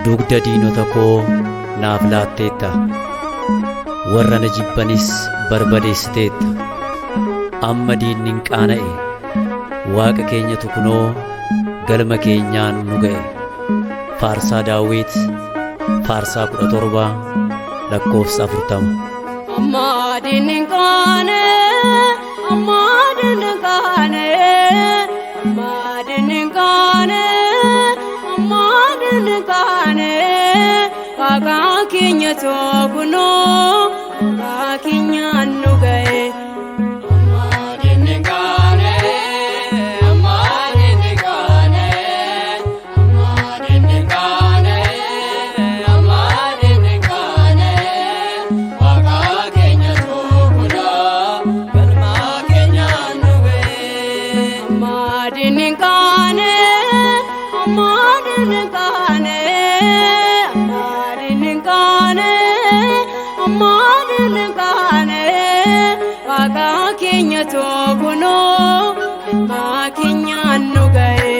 dugda diinota koo naaf laatteetta, warra na jibbanis barbadeessiteetta. Amma diinni hin qaana'e, Waaqa keenyatu kunoo galma keenyaan nu ga'e. Faarsaa Daawit faarsaa 17 lakkoofsa 40. Amma diinni hin qaane, amma diinni hin qaane, amma diinni hin qaane, amma diinni hin qaane. Waaqa keenyatu kunoo Waaqa keenyaan nu ga'e. Waaqa keenyatu kunoo Waaqa keenyaan nu ga'e.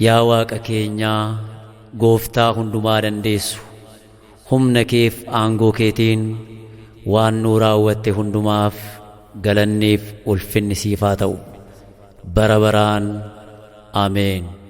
Yaa Waaqa keenyaa Gooftaa hundumaa dandeessu, humna keef aangoo keetiin waan nuu raawwatte hundumaaf galanniif ulfinni siif haa ta'u bara baraan. Ameen.